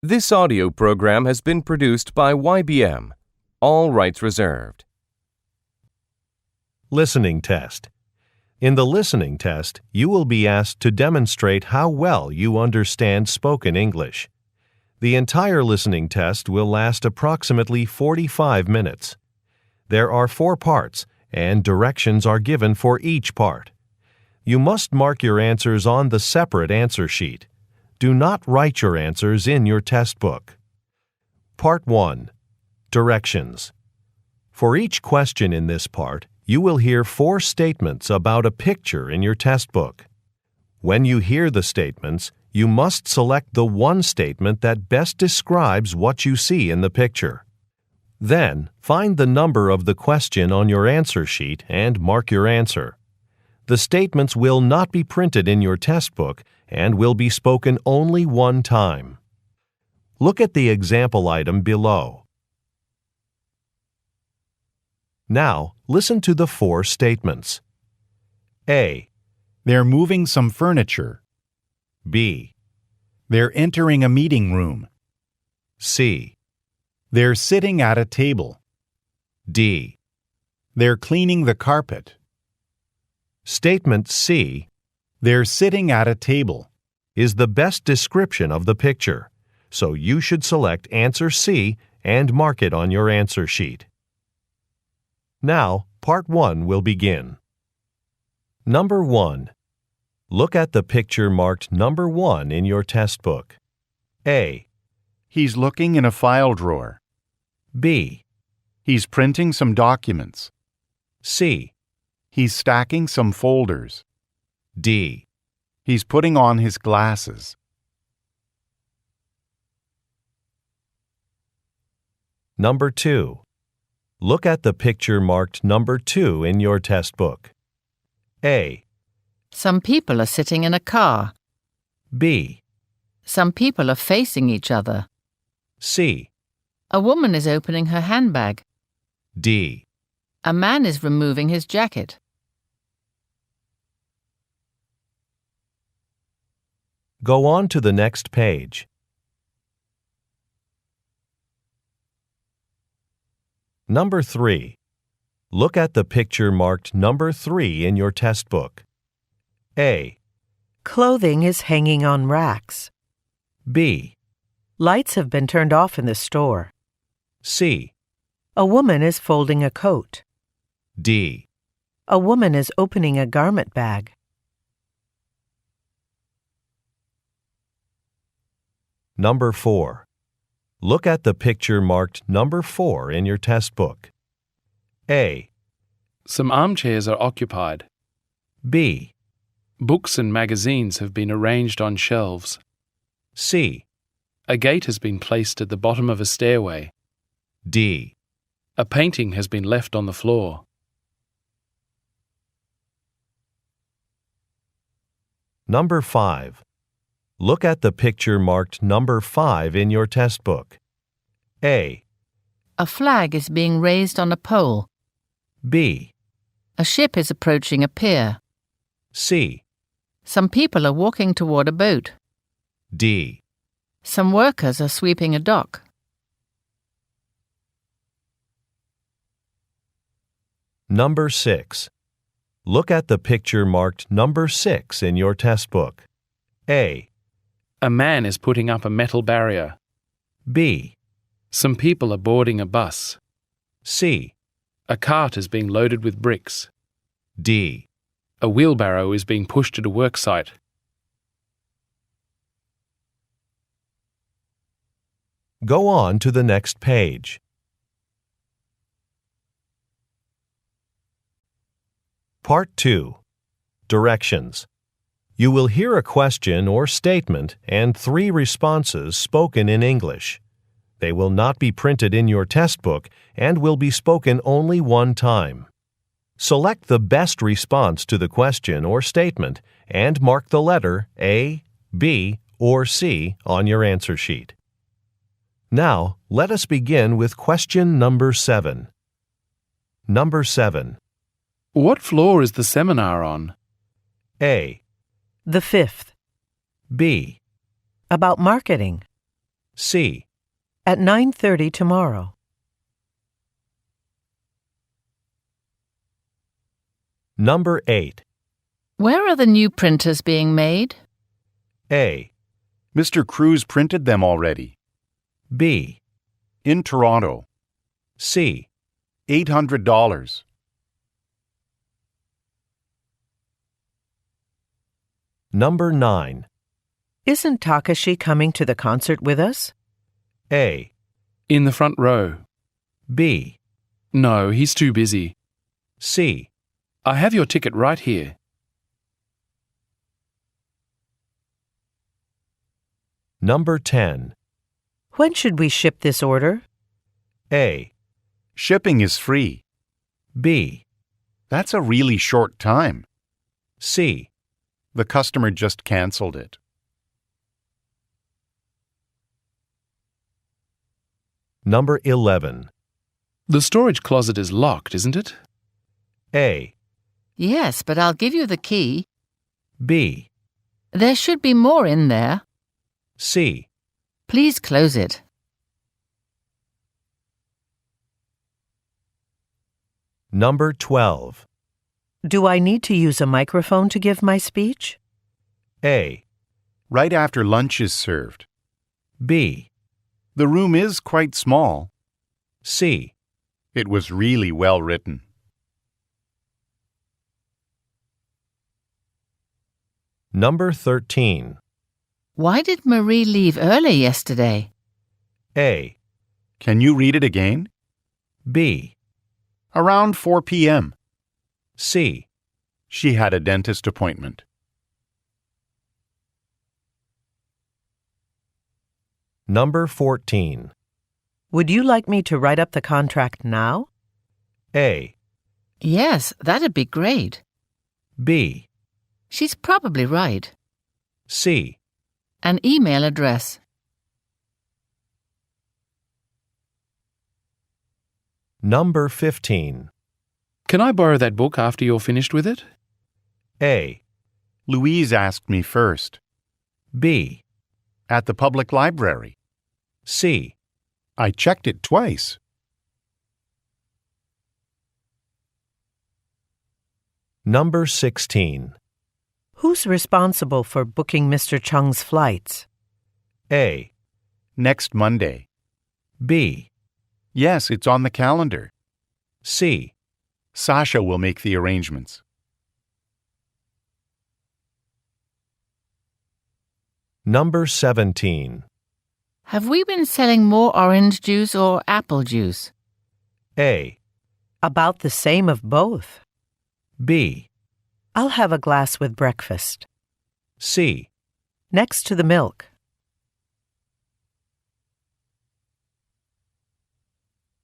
This audio program has been produced by YBM. All rights reserved. Listening test. In the listening test, you will be asked to demonstrate how well you understand spoken English. The entire listening test will last approximately 45 minutes. There are 4 parts, and directions are given for each part. You must mark your answers on the separate answer sheet. Do not write your answers in your test book. Part 1. Directions. For each question in this part, you will hear 4 statements about a picture in your test book. When you hear the statements, you must select the one statement that best describes what you see in the picture. Then, find the number of the question on your answer sheet and mark your answer. The statements will not be printed in your test book and will be spoken only one time. Look at the example item below. Now, listen to the 4 statements. A. They're moving some furniture. B. They're entering a meeting room. C. They're sitting at a table. D. They're cleaning the carpet. Statement C They're sitting at a table is the best description of the picture, so you should select answer C and mark it on your answer sheet. Now, part 1 will begin. Number 1. Look at the picture marked number 1 in your test book. A. He's looking in a file drawer. B. He's printing some documents. C. He's stacking some folders. D. He's putting on his glasses. Number 2. Look at the picture marked number 2 in your test book. A. Some people are sitting in a car. B. Some people are facing each other. C. A woman is opening her handbag. D. A man is removing his jacket. Go on to the next page. Number 3. Look at the picture marked number 3 in your test book. A. Clothing is hanging on racks. B. Lights have been turned off in the store. C. A woman is folding a coat. D. A woman is opening a garment bag. Number 4. Look at the picture marked number 4 in your test book. A. Some armchairs are occupied. B. Books and magazines have been arranged on shelves. C. A gate has been placed at the bottom of a stairway. D. A painting has been left on the floor. Number 5. Look at the picture marked number 5 in your test book. A. A flag is being raised on a pole. B. A ship is approaching a pier. C. Some people are walking toward a boat. D. Some workers are sweeping a dock. Number 6. Look at the picture marked number 6 in your test book. A. A man is putting up a metal barrier. B. Some people are boarding a bus. C. A cart is being loaded with bricks. D. A wheelbarrow is being pushed at a work site. Go on to the next page. Part 2. Directions. You will hear a question or statement and 3 responses spoken in English. They will not be printed in your test book and will be spoken only one time. Select the best response to the question or statement and mark the letter A, B, or C on your answer sheet. Now, let us begin with question number 7. Number 7. What floor is the seminar on? A. The 5th. B. About marketing. C. At 9:30 tomorrow. Number 8. Where are the new printers being made? A. Mr. Cruz printed them already. B. In Toronto. C. $800. Number 9. Isn't Takashi coming to the concert with us? A. In the front row. B. No, he's too busy. C. I have your ticket right here. Number 10. When should we ship this order? A. Shipping is free. B. That's a really short time. C. The customer just canceled it. Number 11. The storage closet is locked, isn't it? A. Yes, but I'll give you the key. B. There should be more in there. C. Please close it. Number 12. Do I need to use a microphone to give my speech? A. Right after lunch is served. B. The room is quite small. C. It was really well written. Number 13. Why did Marie leave early yesterday? A. Can you read it again? B. Around 4 p.m. C. She had a dentist appointment. Number 14. Would you like me to write up the contract now? A. Yes, that'd be great. B. She's probably right. C. An email address. Number 15. Can I borrow that book after you're finished with it? A. Louise asked me first. B. At the public library. C. I checked it twice. Number 16. Who's responsible for booking Mr. Chung's flights? A. Next Monday. B. Yes, it's on the calendar. C. Sasha will make the arrangements. Number 17. Have we been selling more orange juice or apple juice? A. About the same of both. B. I'll have a glass with breakfast. C. Next to the milk.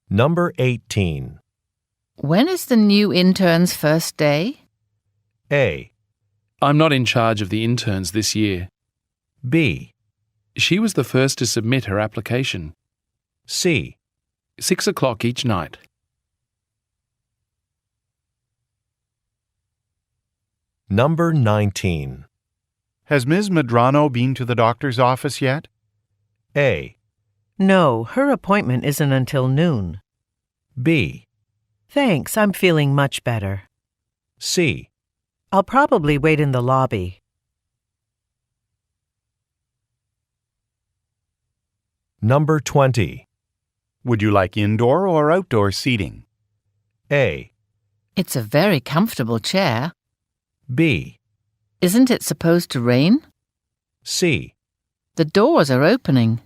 Number 18. When is the new intern's first day? A. I'm not in charge of the interns this year. B. She was the first to submit her application. C. 6 o'clock each night. Number 19. Has Ms. Medrano been to the doctor's office yet? A. No, her appointment isn't until noon. B. Thanks, I'm feeling much better. C. I'll probably wait in the lobby. Number 20. Would you like indoor or outdoor seating? A. It's a very comfortable chair. B. Isn't it supposed to rain? C. The doors are opening.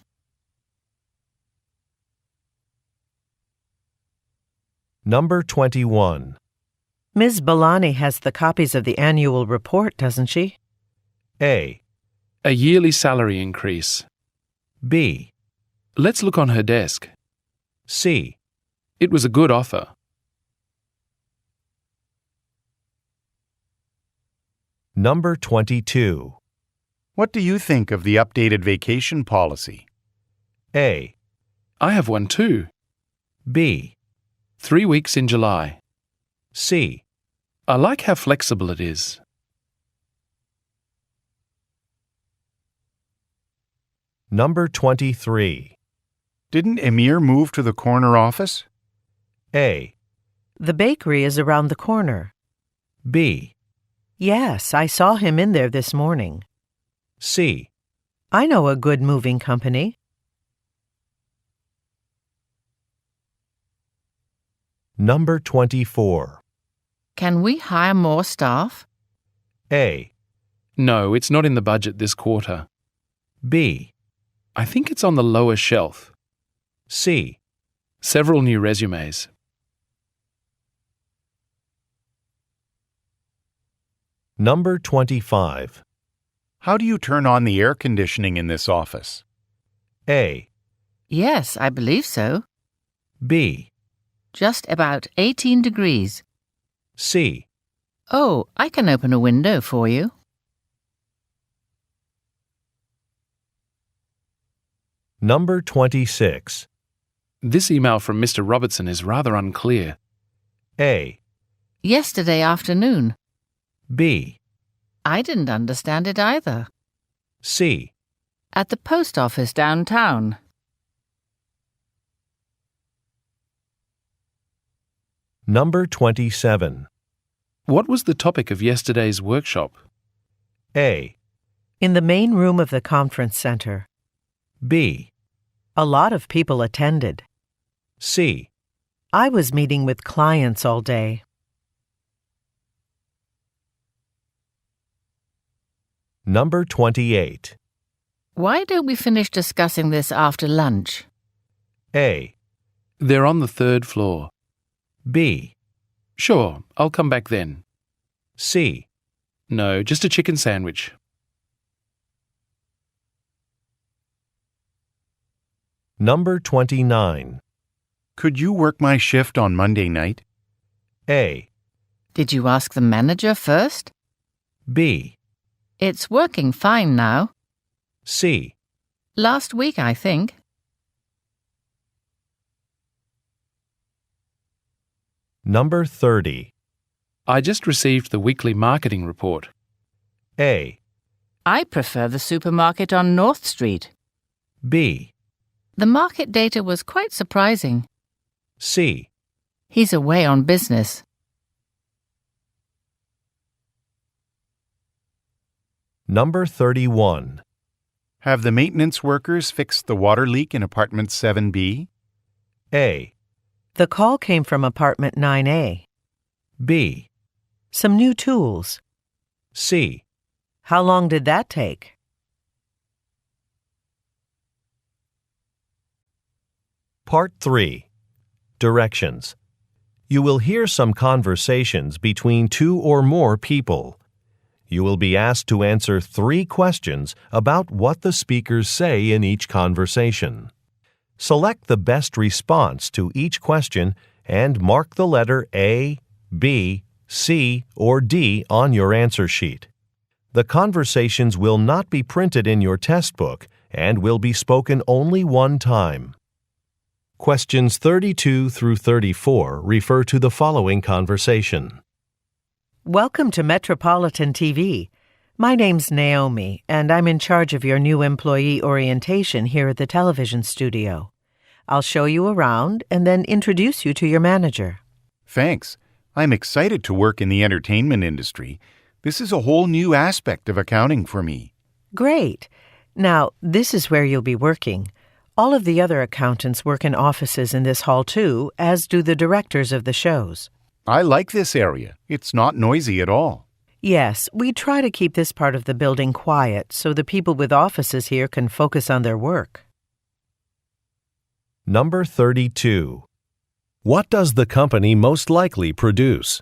Number 21. Ms. Balani has the copies of the annual report, doesn't she? A. A yearly salary increase. B. Let's look on her desk. C. It was a good offer. Number 22. What do you think of the updated vacation policy? A. I have one too. B. 3 weeks in July. C. I like how flexible it is. Number 23. Didn't Emir move to the corner office? A. The bakery is around the corner. B. Yes, I saw him in there this morning. C. I know a good moving company. Number 24. Can we hire more staff? A. No, it's not in the budget this quarter. B. I think it's on the lower shelf. C. Several new resumes. Number 25. How do you turn on the air conditioning in this office? A. Yes, I believe so. B. Just about 18 degrees. C. Oh, I can open a window for you. Number 26. This email from Mr. Robertson is rather unclear. A. Yesterday afternoon. B. I didn't understand it either. C. At the post office downtown. Number 27. What was the topic of yesterday's workshop? A. In the main room of the conference center. B. A lot of people attended. C. I was meeting with clients all day. Number 28. Why don't we finish discussing this after lunch? A. They're on the third floor. B. Sure, I'll come back then. C. No, just a chicken sandwich. Number 29. Could you work my shift on Monday night? A. Did you ask the manager first? B. It's working fine now. C. Last week, I think. Number 30. I just received the weekly marketing report. A. I prefer the supermarket on North Street. B. The market data was quite surprising. C. He's away on business. Number 31. Have the maintenance workers fixed the water leak in apartment 7B? A. The call came from apartment 9A. B. Some new tools. C. How long did that take? Part 3. Directions. You will hear some conversations between two or more people. You will be asked to answer 3 questions about what the speakers say in each conversation. Select the best response to each question and mark the letter A, B, C, or D on your answer sheet. The conversations will not be printed in your test book and will be spoken only one time. Questions 32 through 34 refer to the following conversation. Welcome to Metropolitan TV. My name's Naomi, and I'm in charge of your new employee orientation here at the television studio. I'll show you around and then introduce you to your manager. Thanks. I'm excited to work in the entertainment industry. This is a whole new aspect of accounting for me. Great. Now, this is where you'll be working. All of the other accountants work in offices in this hall too, as do the directors of the shows. I like this area. It's not noisy at all. Yes, we try to keep this part of the building quiet so the people with offices here can focus on their work. Number 32. What does the company most likely produce?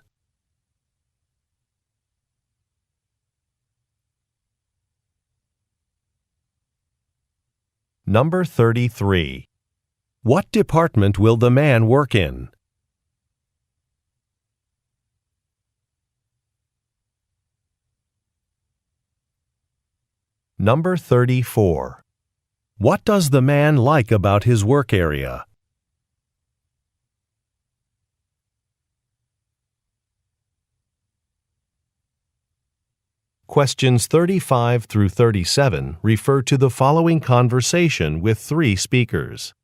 Number 33. What department will the man work in? Number 34. What does the man like about his work area? Questions 35 through 37 refer to the following conversation with 3 speakers.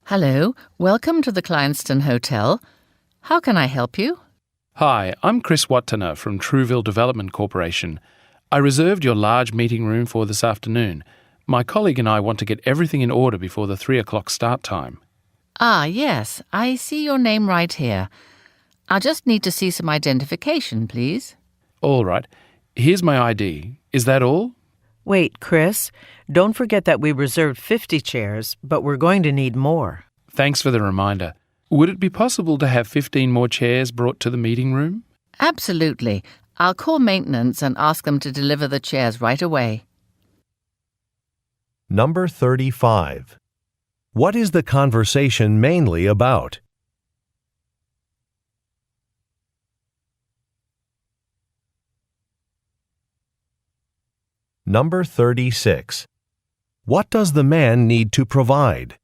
Hello, welcome to the Kleinston Hotel. How can I help you? Hi, I'm Chris Wattana from Trueville Development Corporation. I reserved your large meeting room for this afternoon. My colleague and I want to get everything in order before the 3 o'clock start time. Ah, yes, I see your name right here. I'll just need to see some identification, please. All right. Here's my ID. Is that all? Wait, Chris, don't forget that we reserved 50 chairs, but we're going to need more. Thanks for the reminder. Would it be possible to have 15 more chairs brought to the meeting room? Absolutely. I'll call maintenance and ask them to deliver the chairs right away. Number 35. What is the conversation mainly about? Number 36. What does the man need to provide?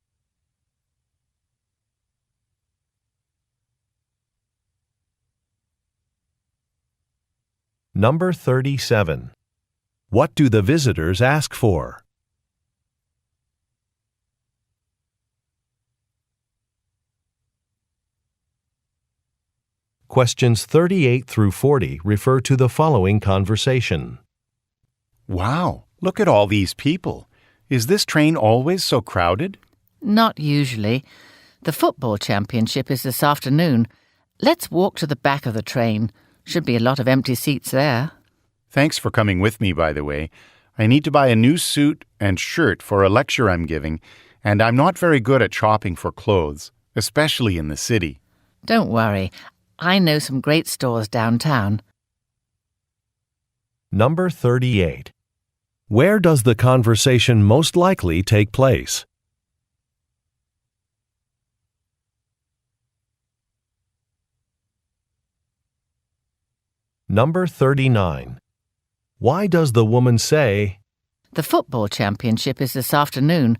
Number 37. What do the visitors ask for? Questions 38 through 40 refer to the following conversation. Wow, look at all these people. Is this train always so crowded? Not usually. The football championship is this afternoon. Let's walk to the back of the train. Should be a lot of empty seats there. Thanks for coming with me, by the way. I need to buy a new suit and shirt for a lecture I'm giving, and I'm not very good at shopping for clothes, especially in the city. Don't worry. I know some great stores downtown. Number 38. Where does the conversation most likely take place? Number 39. Why does the woman say, The football championship is this afternoon.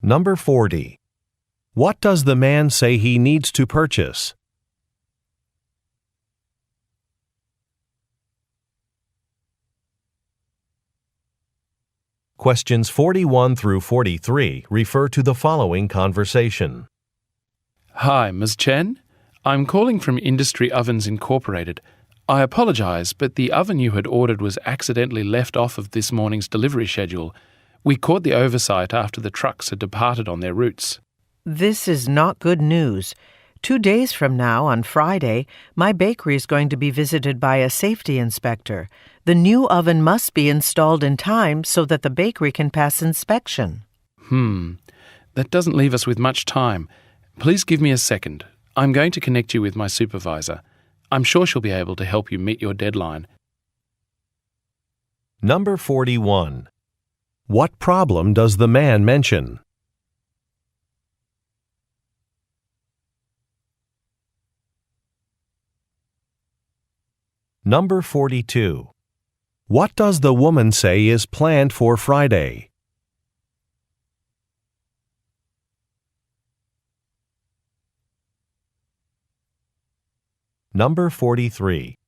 Number 40. What does the man say he needs to purchase? Questions 41 through 43 refer to the following conversation. Hi, Ms. Chen. I'm calling from Industry Ovens Incorporated. I apologize, but the oven you had ordered was accidentally left off of this morning's delivery schedule. We caught the oversight after the trucks had departed on their routes. This is not good news. 2 days from now, on Friday, my bakery is going to be visited by a safety inspector. The new oven must be installed in time so that the bakery can pass inspection. That doesn't leave us with much time. Please give me a second. I'm going to connect you with my supervisor. I'm sure she'll be able to help you meet your deadline. Number 41. What problem does the man mention? Number 42. What does the woman say is planned for Friday? Number 43.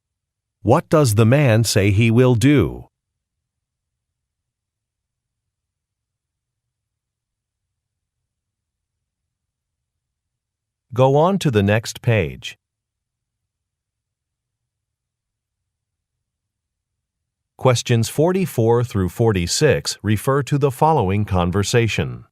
What does the man say he will do? Go on to the next page. Questions 44 through 46 refer to the following conversation.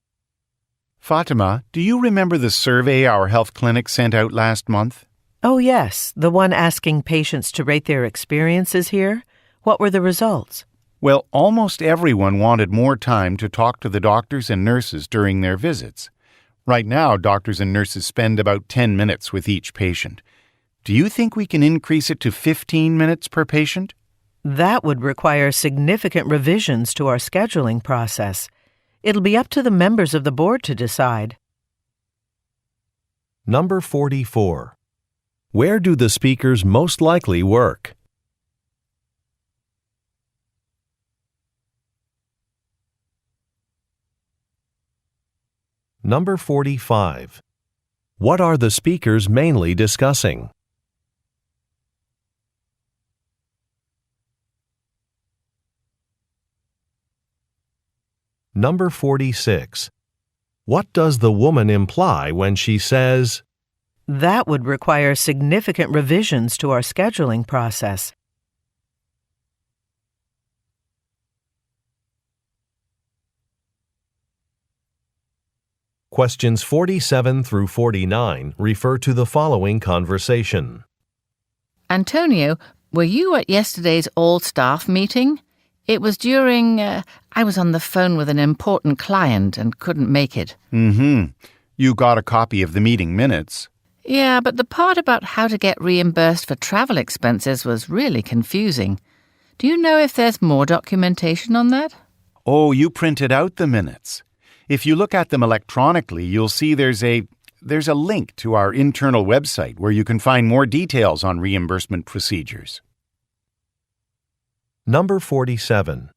Fatima, do you remember the survey our health clinic sent out last month? Oh, yes, the one asking patients to rate their experiences here. What were the results? Well, almost everyone wanted more time to talk to the doctors and nurses during their visits. Right now, doctors and nurses spend about 10 minutes with each patient. Do you think we can increase it to 15 minutes per patient? That would require significant revisions to our scheduling process. It'll be up to the members of the board to decide. Number 44. Where do the speakers most likely work? Number 45. What are the speakers mainly discussing? Number 46. What does the woman imply when she says, That would require significant revisions to our scheduling process. Questions 47 through 49 refer to the following conversation. Antonio, were you at yesterday's all-staff meeting? It was during, I was on the phone with an important client and couldn't make it. You got a copy of the meeting minutes. Yeah, but the part about how to get reimbursed for travel expenses was really confusing. Do you know if there's more documentation on that? Oh, you printed out the minutes. If you look at them electronically, you'll see there's a link to our internal website where you can find more details on reimbursement procedures. Number 47.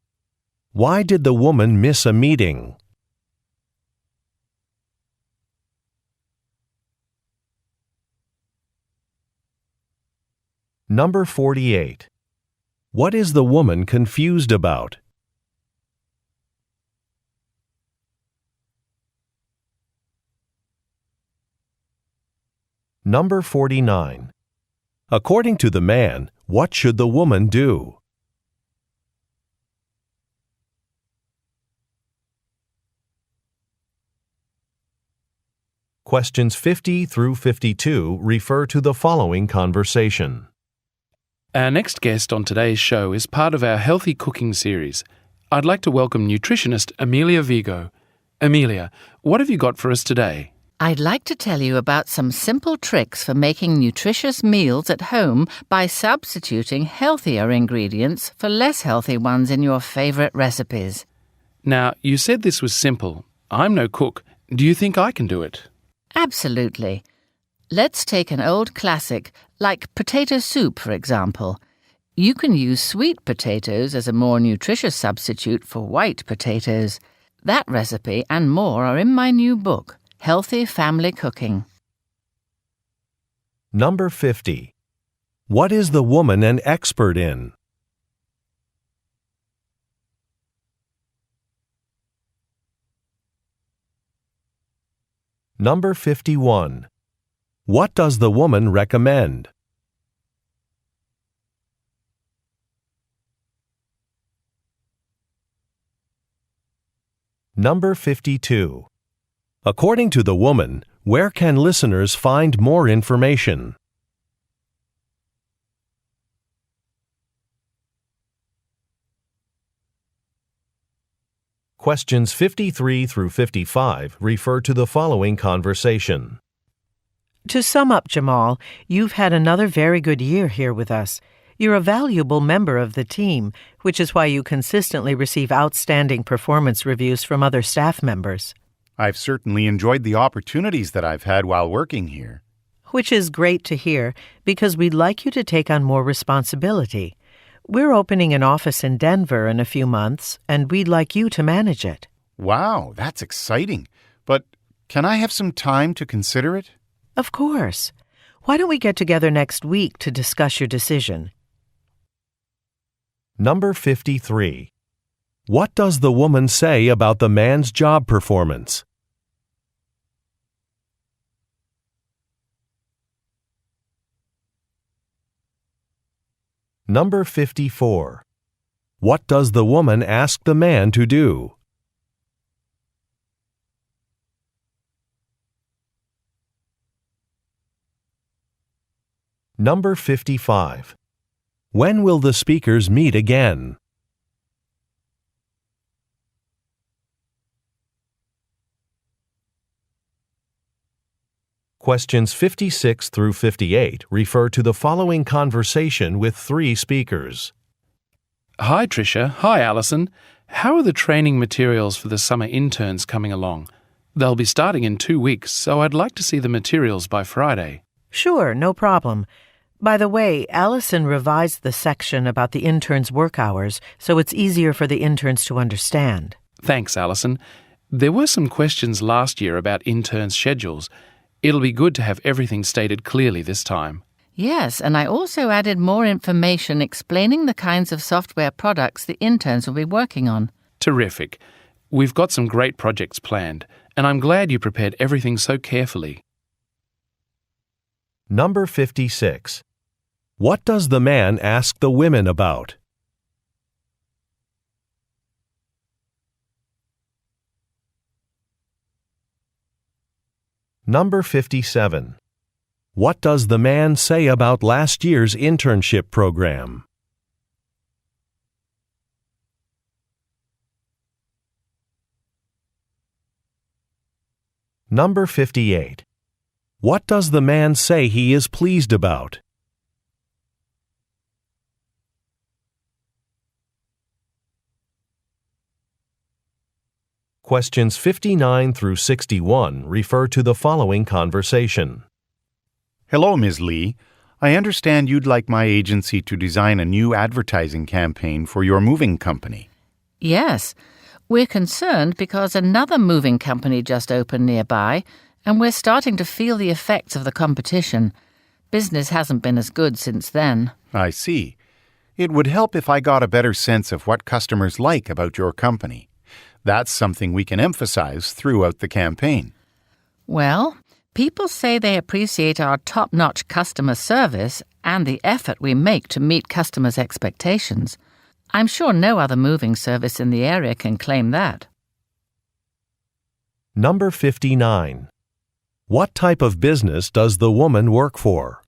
Why did the woman miss a meeting? Number 48. What is the woman confused about? Number 49. According to the man, what should the woman do? Questions 50 through 52 refer to the following conversation. Our next guest on today's show is part of our Healthy Cooking series. I'd like to welcome nutritionist Amelia Vigo. Amelia, what have you got for us today? I'd like to tell you about some simple tricks for making nutritious meals at home by substituting healthier ingredients for less healthy ones in your favourite recipes. Now, you said this was simple. I'm no cook. Do you think I can do it? Absolutely. Let's take an old classic, like potato soup, for example. You can use sweet potatoes as a more nutritious substitute for white potatoes. That recipe and more are in my new book, Healthy Family Cooking. Number 50. What is the woman an expert in? Number 51. What does the woman recommend? Number 52. According to the woman, where can listeners find more information? Questions 53 through 55 refer to the following conversation. To sum up, Jamal, you've had another very good year here with us. You're a valuable member of the team, which is why you consistently receive outstanding performance reviews from other staff members. I've certainly enjoyed the opportunities that I've had while working here. Which is great to hear, because we'd like you to take on more responsibility. We're opening an office in Denver in a few months, and we'd like you to manage it. Wow, that's exciting. But can I have some time to consider it? Of course. Why don't we get together next week to discuss your decision? Number 53. What does the woman say about the man's job performance? Number 54. What does the woman ask the man to do? Number 55. When will the speakers meet again? Questions 56 through 58 refer to the following conversation with three speakers. Hi, Tricia. Hi, Alison. How are the training materials for the summer interns coming along? They'll be starting in 2 weeks, so I'd like to see the materials by Friday. Sure, no problem. By the way, Allison revised the section about the interns' work hours, so it's easier for the interns to understand. Thanks, Alison. There were some questions last year about interns' schedules. It'll be good to have everything stated clearly this time. Yes, and I also added more information explaining the kinds of software products the interns will be working on. Terrific. We've got some great projects planned, and I'm glad you prepared everything so carefully. Number 56. What does the man ask the women about? Number 57. What does the man say about last year's internship program? Number 58. What does the man say he is pleased about? Questions 59 through 61 refer to the following conversation. Hello, Ms. Lee. I understand you'd like my agency to design a new advertising campaign for your moving company. Yes, we're concerned because another moving company just opened nearby, and we're starting to feel the effects of the competition. Business hasn't been as good since then. I see. It would help if I got a better sense of what customers like about your company. That's something we can emphasize throughout the campaign. Well, people say they appreciate our top-notch customer service and the effort we make to meet customers' expectations. I'm sure no other moving service in the area can claim that. Number 59. What type of business does the woman work for?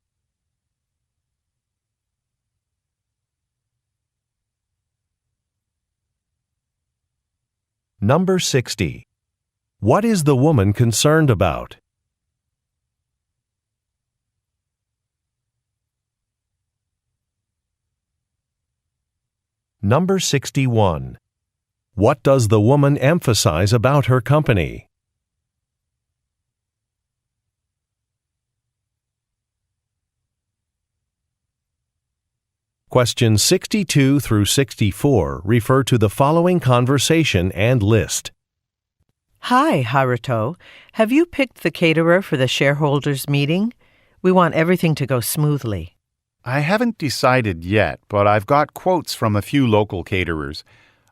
Number 60. What is the woman concerned about? Number 61. What does the woman emphasize about her company? Questions 62 through 64 refer to the following conversation and list. Hi, Haruto. Have you picked the caterer for the shareholders' meeting? We want everything to go smoothly. I haven't decided yet, but I've got quotes from a few local caterers.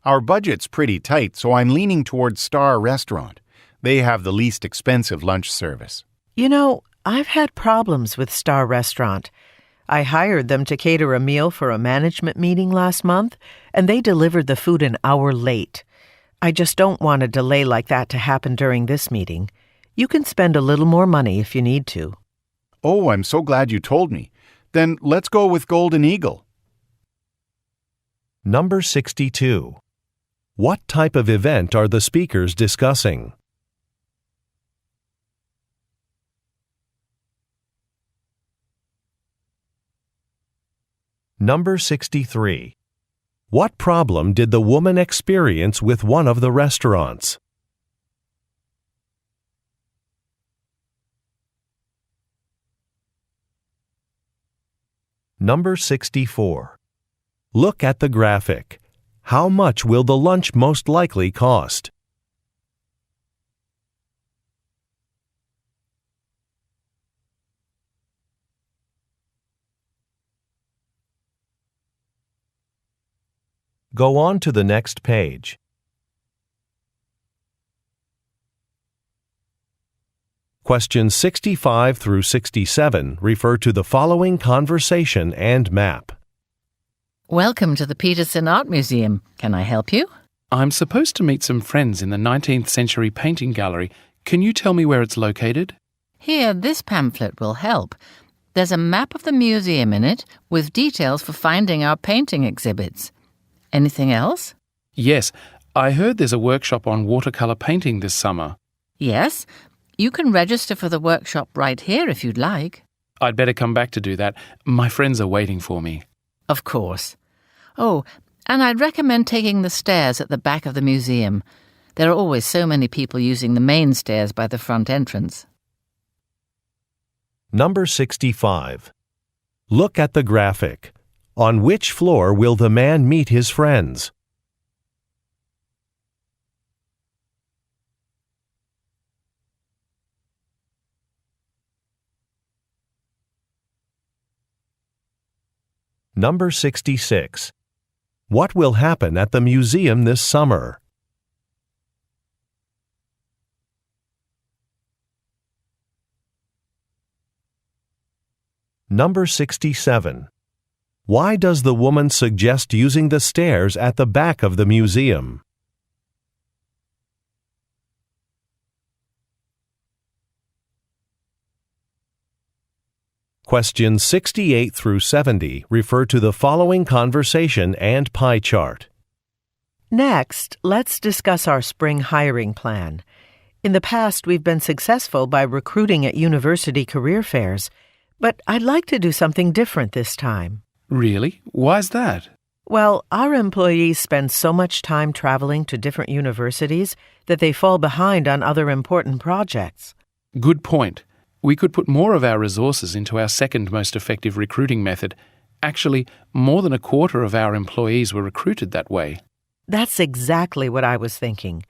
Our budget's pretty tight, so I'm leaning towards Star Restaurant. They have the least expensive lunch service. You know, I've had problems with Star Restaurant. I hired them to cater a meal for a management meeting last month, and they delivered the food an hour late. I just don't want a delay like that to happen during this meeting. You can spend a little more money if you need to. Oh, I'm so glad you told me. Then let's go with Golden Eagle. Number 62. What type of event are the speakers discussing? Number 63. What problem did the woman experience with one of the restaurants? Number 64. Look at the graphic. How much will the lunch most likely cost? Go on to the next page. Questions 65 through 67 refer to the following conversation and map. Welcome to the Peterson Art Museum. Can I help you? I'm supposed to meet some friends in the 19th century painting gallery. Can you tell me where it's located? Here, this pamphlet will help. There's a map of the museum in it with details for finding our painting exhibits. Anything else? Yes, I heard there's a workshop on watercolor painting this summer. Yes. You can register for the workshop right here if you'd like. I'd better come back to do that. My friends are waiting for me. Of course. Oh, and I'd recommend taking the stairs at the back of the museum. There are always so many people using the main stairs by the front entrance. Number 65. Look at the graphic. On which floor will the man meet his friends? Number 66. What will happen at the museum this summer? Number 67. Why does the woman suggest using the stairs at the back of the museum? Questions 68 through 70 refer to the following conversation and pie chart. Next, let's discuss our spring hiring plan. In the past, we've been successful by recruiting at university career fairs, but I'd like to do something different this time. Really? Why's that? Well, our employees spend so much time traveling to different universities that they fall behind on other important projects. Good point. We could put more of our resources into our second most effective recruiting method. Actually, more than a quarter of our employees were recruited that way. That's exactly what I was thinking.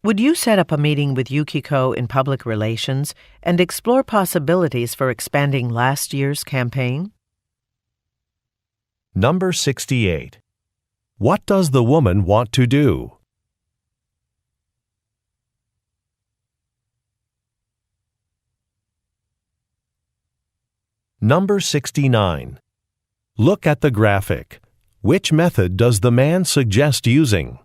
Would you set up a meeting with Yukiko in public relations and explore possibilities for expanding last year's campaign? Number 68. What does the woman want to do? Number 69. Look at the graphic. Which method does the man suggest using?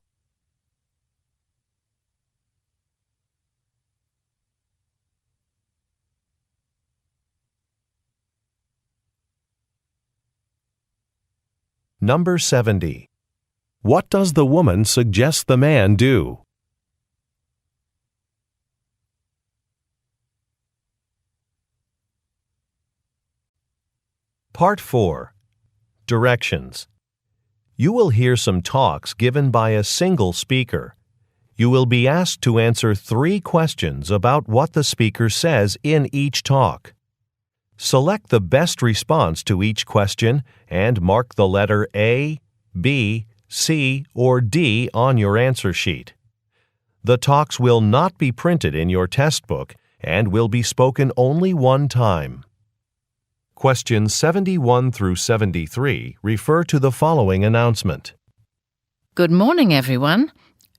Number 70. What does the woman suggest the man do? Part 4. Directions. You will hear some talks given by a single speaker. You will be asked to answer 3 questions about what the speaker says in each talk. Select the best response to each question and mark the letter A, B, C, or D on your answer sheet. The talks will not be printed in your test book and will be spoken only one time. Questions 71 through 73 refer to the following announcement. Good morning, everyone.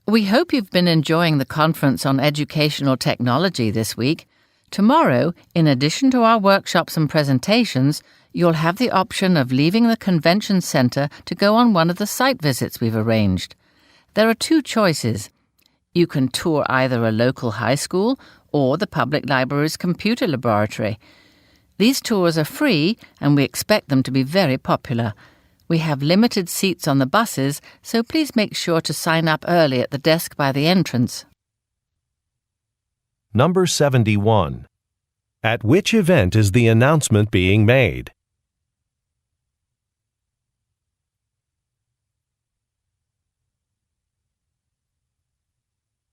We hope you've been enjoying the conference on educational technology this week. Tomorrow, in addition to our workshops and presentations, you'll have the option of leaving the convention center to go on one of the site visits we've arranged. There are 2 choices. You can tour either a local high school or the public library's computer laboratory. These tours are free, and we expect them to be very popular. We have limited seats on the buses, so please make sure to sign up early at the desk by the entrance. Number 71. At which event is the announcement being made?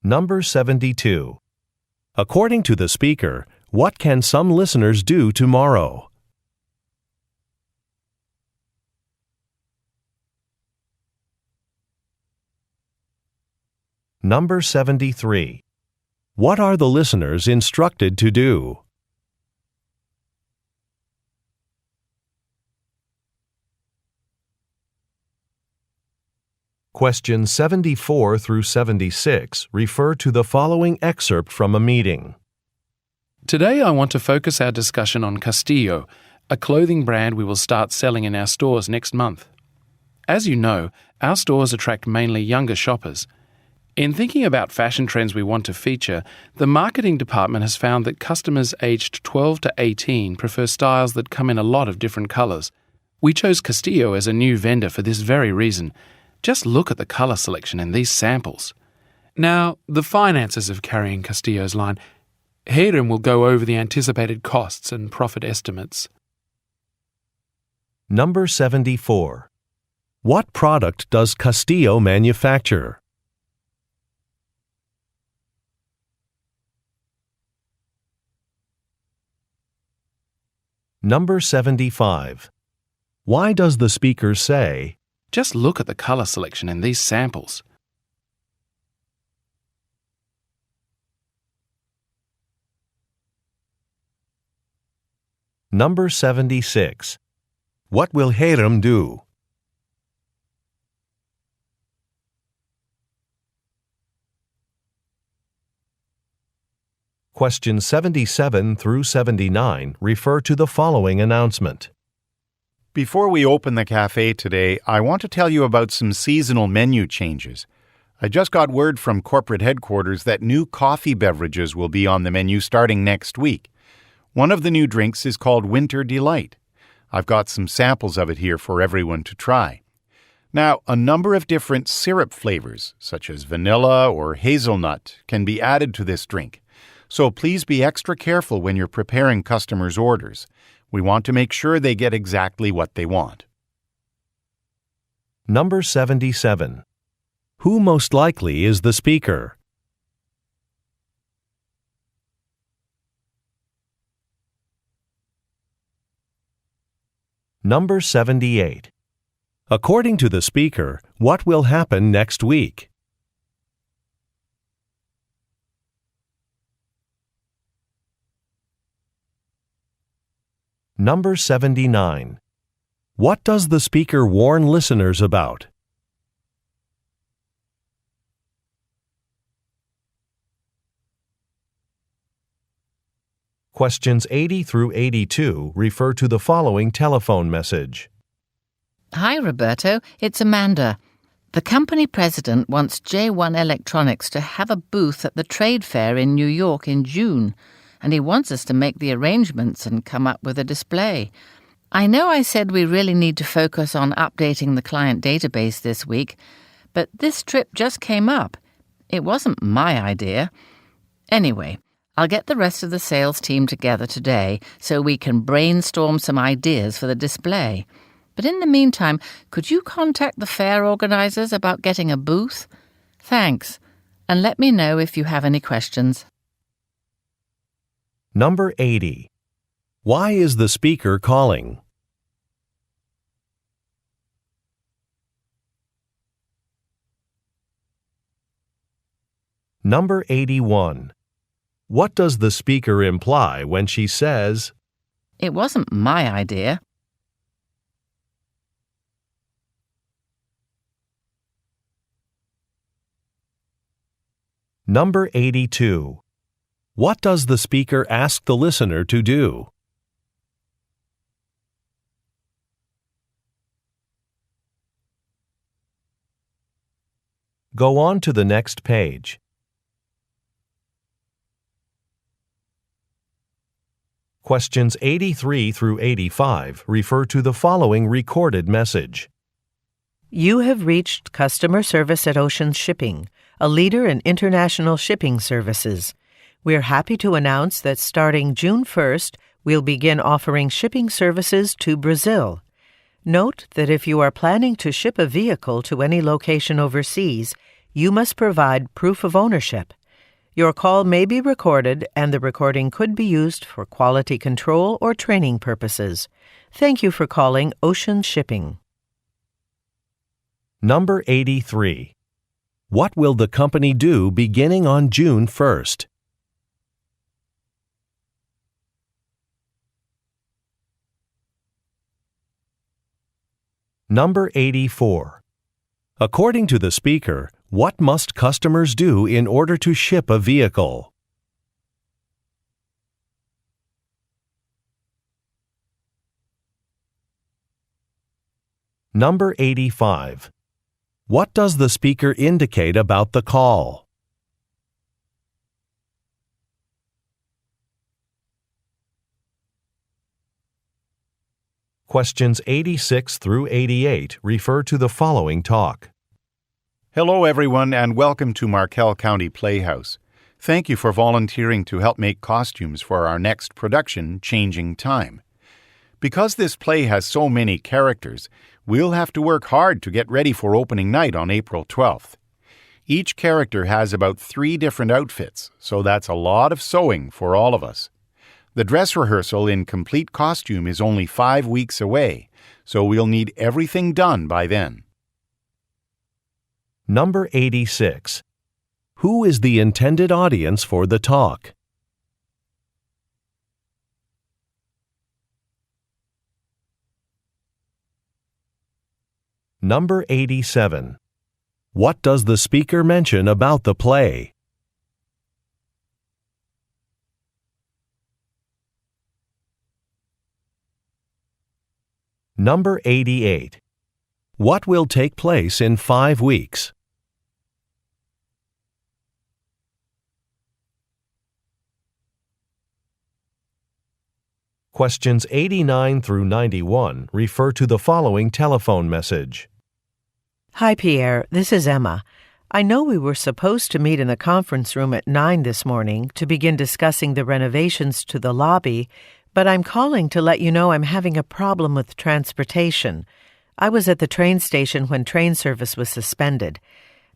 Number 72. According to the speaker, what can some listeners do tomorrow? Number 73. What are the listeners instructed to do? Questions 74 through 76 refer to the following excerpt from a meeting. Today I want to focus our discussion on Castillo, a clothing brand we will start selling in our stores next month. As you know, our stores attract mainly younger shoppers. In thinking about fashion trends we want to feature, the marketing department has found that customers aged 12 to 18 prefer styles that come in a lot of different colors. We chose Castillo as a new vendor for this very reason. Just look at the color selection in these samples. Now, the finances of carrying Castillo's line. Hayden will go over the anticipated costs and profit estimates. Number 74. What product does Castillo manufacture? Number 75. Why does the speaker say, Just look at the color selection in these samples. Number 76. What will Hayden do? Questions 77 through 79 refer to the following announcement. Before we open the cafe today, I want to tell you about some seasonal menu changes. I just got word from corporate headquarters that new coffee beverages will be on the menu starting next week. One of the new drinks is called Winter Delight. I've got some samples of it here for everyone to try. Now, a number of different syrup flavors, such as vanilla or hazelnut, can be added to this drink. So please be extra careful when you're preparing customers' orders. We want to make sure they get exactly what they want. Number 77. Who most likely is the speaker? Number 78. According to the speaker, what will happen next week? Number 79. What does the speaker warn listeners about? Questions 80 through 82 refer to the following telephone message. Hi, Roberto. It's Amanda. The company president wants J1 Electronics to have a booth at the trade fair in New York in June, and he wants us to make the arrangements and come up with a display. I know I said we really need to focus on updating the client database this week, but this trip just came up. It wasn't my idea. Anyway, I'll get the rest of the sales team together today so we can brainstorm some ideas for the display. But in the meantime, could you contact the fair organizers about getting a booth? Thanks, and let me know if you have any questions. Number 80. Why is the speaker calling? Number 81. What does the speaker imply when she says, It wasn't my idea. Number 82. What does the speaker ask the listener to do? Go on to the next page. Questions 83 through 85 refer to the following recorded message. You have reached customer service at Ocean Shipping, a leader in international shipping services. We're happy to announce that starting June 1st, we'll begin offering shipping services to Brazil. Note that if you are planning to ship a vehicle to any location overseas, you must provide proof of ownership. Your call may be recorded, and the recording could be used for quality control or training purposes. Thank you for calling Ocean Shipping. Number 83. What will the company do beginning on June 1st? Number 84. According to the speaker, what must customers do in order to ship a vehicle? Number 85. What does the speaker indicate about the call? Questions 86 through 88 refer to the following talk. Hello, everyone, and welcome to Markel County Playhouse. Thank you for volunteering to help make costumes for our next production, Changing Time. Because this play has so many characters, we'll have to work hard to get ready for opening night on April 12th. Each character has about 3 different outfits, so that's a lot of sewing for all of us. The dress rehearsal in complete costume is only 5 weeks away, so we'll need everything done by then. Number 86. Who is the intended audience for the talk? Number 87. What does the speaker mention about the play? Number 88. What will take place in 5 weeks? Questions 89 through 91 refer to the following telephone message. Hi, Pierre. This is Emma. I know we were supposed to meet in the conference room at 9 this morning to begin discussing the renovations to the lobby, but I'm calling to let you know I'm having a problem with transportation. I was at the train station when train service was suspended.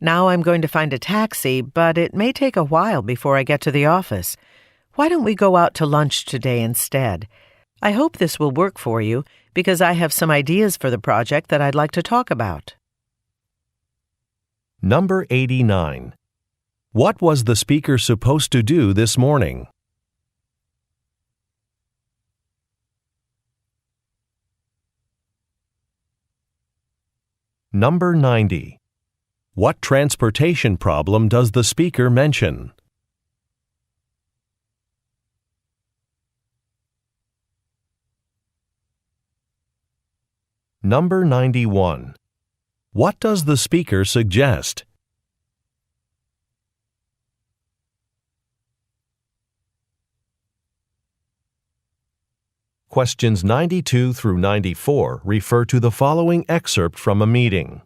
Now I'm going to find a taxi, but it may take a while before I get to the office. Why don't we go out to lunch today instead? I hope this will work for you because I have some ideas for the project that I'd like to talk about. Number 89. What was the speaker supposed to do this morning? Number 90. What transportation problem does the speaker mention? Number 91. What does the speaker suggest? Questions 92 through 94 refer to the following excerpt from a meeting.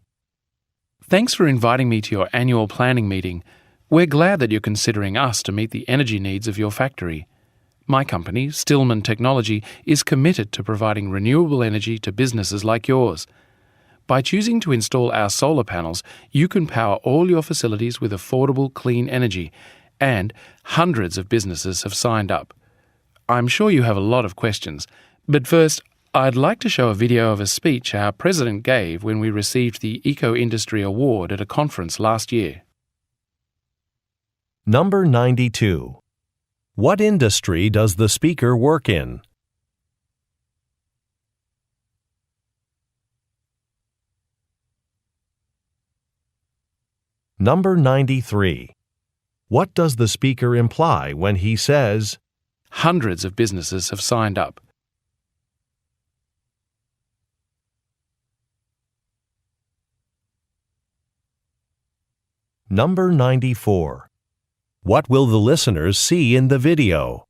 Thanks for inviting me to your annual planning meeting. We're glad that you're considering us to meet the energy needs of your factory. My company, Stillman Technology, is committed to providing renewable energy to businesses like yours. By choosing to install our solar panels, you can power all your facilities with affordable, clean energy, and hundreds of businesses have signed up. I'm sure you have a lot of questions, but first, I'd like to show a video of a speech our president gave when we received the Eco Industry Award at a conference last year. Number 92. What industry does the speaker work in? Number 93. What does the speaker imply when he says, Hundreds of businesses have signed up. Number 94. What will the listeners see in the video?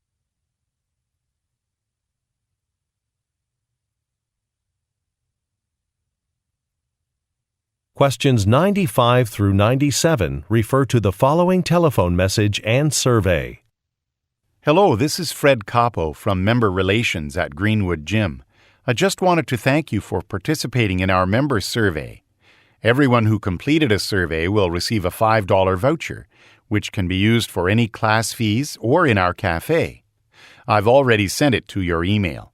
Questions 95 through 97 refer to the following telephone message and survey. Hello, this is Fred Capo from Member Relations at Greenwood Gym. I just wanted to thank you for participating in our member survey. Everyone who completed a survey will receive a $5 voucher, which can be used for any class fees or in our cafe. I've already sent it to your email.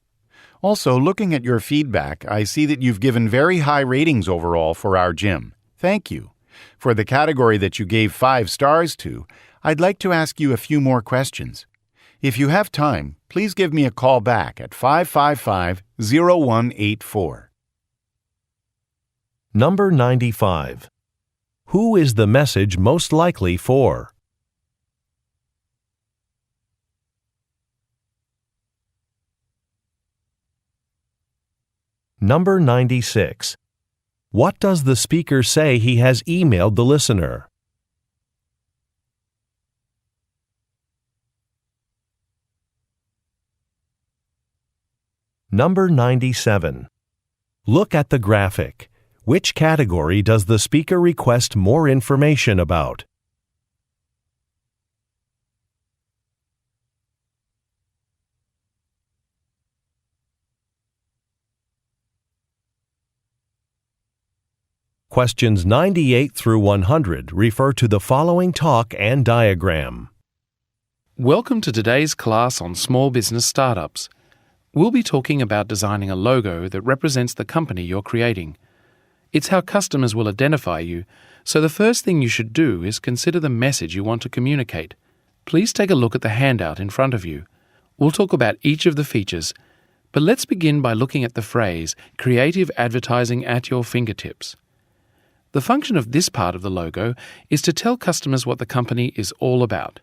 Also, looking at your feedback, I see that you've given very high ratings overall for our gym. Thank you. For the category that you gave 5 stars to, I'd like to ask you a few more questions. If you have time, please give me a call back at 555-0184. Number 95. Who is the message most likely for? Number 96. What does the speaker say he has emailed the listener? Number 97. Look at the graphic. Which category does the speaker request more information about? Questions 98 through 100 refer to the following talk and diagram. Welcome to today's class on small business startups. We'll be talking about designing a logo that represents the company you're creating. It's how customers will identify you, so the first thing you should do is consider the message you want to communicate. Please take a look at the handout in front of you. We'll talk about each of the features, but let's begin by looking at the phrase, creative advertising at your fingertips. The function of this part of the logo is to tell customers what the company is all about.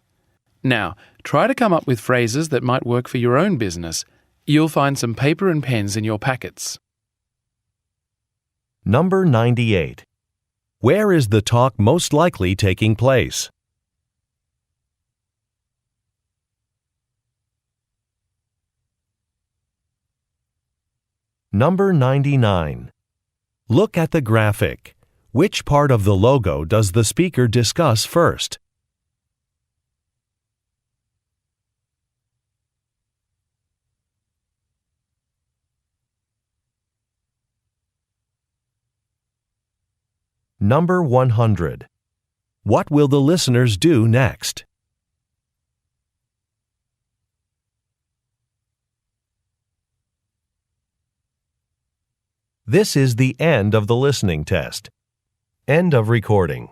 Now, try to come up with phrases that might work for your own business. You'll find some paper and pens in your packets. Number 98. Where is the talk most likely taking place? Number 99. Look at the graphic. Which part of the logo does the speaker discuss first? Number 100. What will the listeners do next? This is the end of the listening test. End of recording.